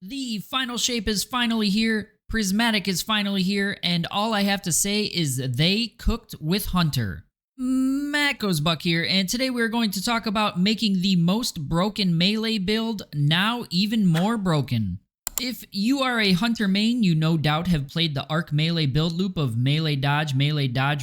The final shape is finally here, Prismatic is finally here, and all I have to say is they cooked with Hunter. Matt Goes Buck here, and today we're going to talk about making the most broken melee build now even more broken. If you are a Hunter main, you no doubt have played the arc melee build loop of melee, dodge,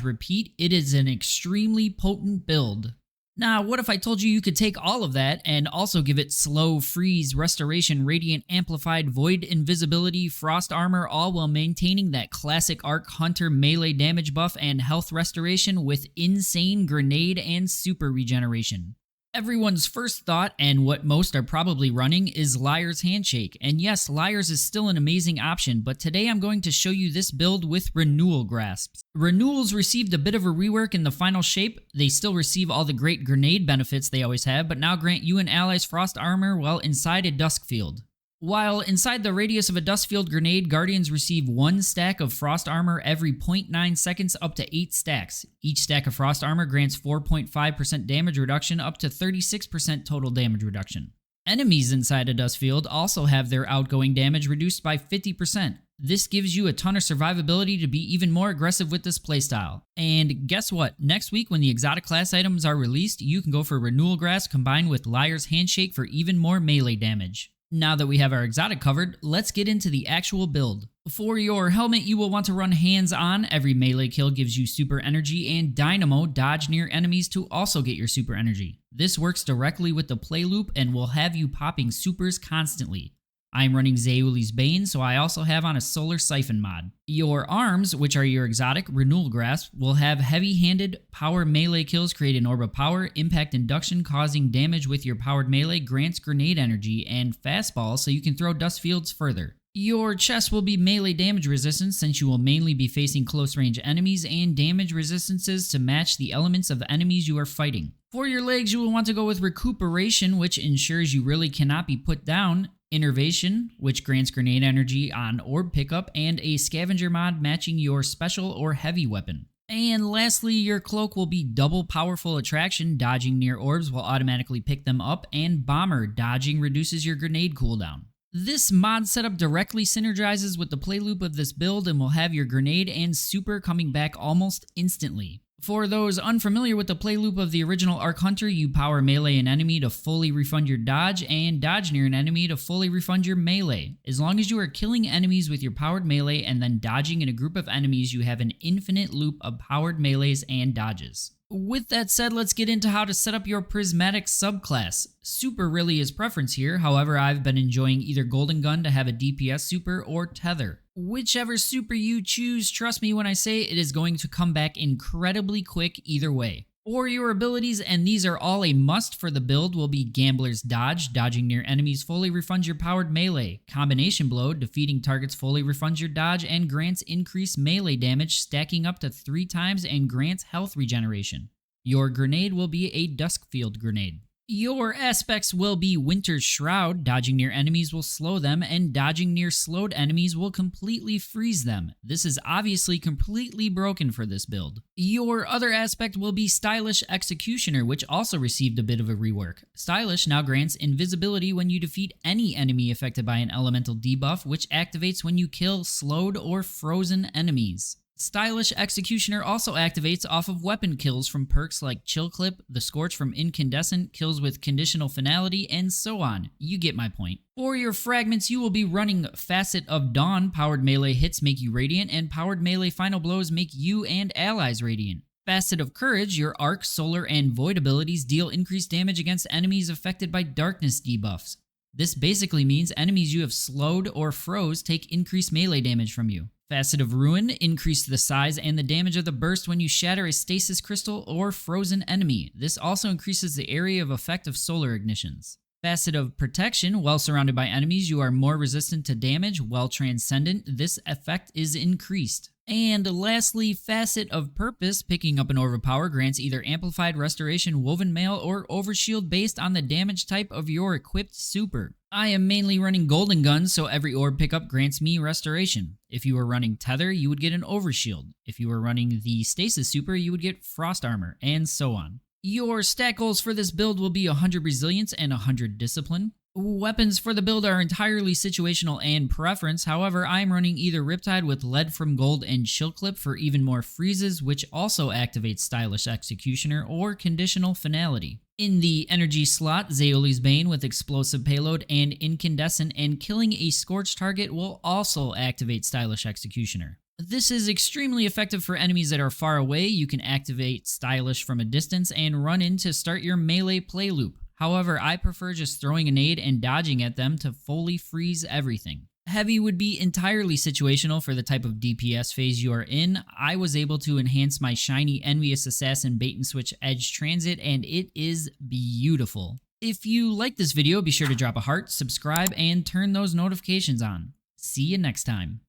repeat. It is an extremely potent build. Now, what if I told you could take all of that and also give it slow, freeze, restoration, radiant, amplified, void, invisibility, frost armor, all while maintaining that classic arc Hunter melee damage buff and health restoration with insane grenade and super regeneration? Everyone's first thought, and what most are probably running, is Liar's Handshake. And yes, Liar's is still an amazing option, but today I'm going to show you this build with Renewal Grasps. Renewals received a bit of a rework in the final shape. They still receive all the great grenade benefits they always have, but now grant you and allies frost armor while inside a dusk field. While inside the radius of a dust field grenade, Guardians receive 1 stack of frost armor every 0.9 seconds up to 8 stacks. Each stack of frost armor grants 4.5% damage reduction up to 36% total damage reduction. Enemies inside a dust field also have their outgoing damage reduced by 50%. This gives you a ton of survivability to be even more aggressive with this playstyle. And guess what? Next week when the exotic class items are released, you can go for Renewal Grasps combined with Liar's Handshake for even more melee damage. Now that we have our exotic covered, let's get into the actual build. For your helmet, you will want to run hands-on. Every melee kill gives you super energy, and Dynamo, dodge near enemies to also get your super energy. This works directly with the play loop and will have you popping supers constantly. I'm running Zeuli's Bane, so I also have on a Solar Siphon mod. Your arms, which are your exotic Renewal Grasp, will have heavy-handed power melee kills create an orb of power, impact induction causing damage with your powered melee, grants grenade energy, and fastball so you can throw dust fields further. Your chest will be melee damage resistance since you will mainly be facing close range enemies, and damage resistances to match the elements of the enemies you are fighting. For your legs, you will want to go with Recuperation, which ensures you really cannot be put down, Innervation, which grants grenade energy on orb pickup, and a scavenger mod matching your special or heavy weapon. And lastly, your cloak will be double powerful attraction, dodging near orbs will automatically pick them up, and bomber, dodging reduces your grenade cooldown. This mod setup directly synergizes with the play loop of this build and will have your grenade and super coming back almost instantly. For those unfamiliar with the play loop of the original Arc Hunter, you power melee an enemy to fully refund your dodge, and dodge near an enemy to fully refund your melee. As long as you are killing enemies with your powered melee and then dodging in a group of enemies, you have an infinite loop of powered melees and dodges. With that said, let's get into how to set up your Prismatic Subclass. Super really is preference here, however I've been enjoying either Golden Gun to have a DPS super or Tether. Whichever super you choose, trust me when I say it is going to come back incredibly quick either way. For your abilities, and these are all a must for the build, will be Gambler's Dodge, dodging near enemies fully refunds your powered melee. Combination Blow, defeating targets fully refunds your dodge and grants increased melee damage, stacking up to 3 times and grants health regeneration. Your grenade will be a Dusk Field grenade. Your aspects will be Winter's Shroud, dodging near enemies will slow them, and dodging near slowed enemies will completely freeze them. This is obviously completely broken for this build. Your other aspect will be Stylish Executioner, which also received a bit of a rework. Stylish now grants invisibility when you defeat any enemy affected by an elemental debuff, which activates when you kill slowed or frozen enemies. Stylish Executioner also activates off of weapon kills from perks like Chill Clip, the Scorch from Incandescent, kills with Conditional Finality, and so on. You get my point. For your fragments, you will be running Facet of Dawn, powered melee hits make you radiant, and powered melee final blows make you and allies radiant. Facet of Courage, your arc, solar, and void abilities deal increased damage against enemies affected by darkness debuffs. This basically means enemies you have slowed or froze take increased melee damage from you. Facet of Ruin, increase the size and the damage of the burst when you shatter a stasis crystal or frozen enemy. This also increases the area of effect of solar ignitions. Facet of Protection, while surrounded by enemies, you are more resistant to damage. While transcendent, this effect is increased. And lastly, Facet of Purpose, picking up an Orb of Power grants either Amplified Restoration, Woven Mail, or Overshield based on the damage type of your equipped super. I am mainly running Golden Gun, so every orb pickup grants me Restoration. If you were running Tether, you would get an Overshield. If you were running the Stasis super, you would get Frost Armor, and so on. Your stat goals for this build will be 100 Resilience and 100 Discipline. Weapons for the build are entirely situational and preference. However, I'm running either Riptide with Lead from Gold and Chill Clip for even more freezes, which also activates Stylish Executioner, or Conditional Finality. In the energy slot, Zeoli's Bane with Explosive Payload and Incandescent, and killing a Scorched target will also activate Stylish Executioner. This is extremely effective for enemies that are far away. You can activate Stylish from a distance and run in to start your melee play loop. However, I prefer just throwing a nade and dodging at them to fully freeze everything. Heavy would be entirely situational for the type of DPS phase you are in. I was able to enhance my shiny Envious Assassin Bait and Switch Edge Transit, and it is beautiful. If you like this video, be sure to drop a heart, subscribe, and turn those notifications on. See you next time.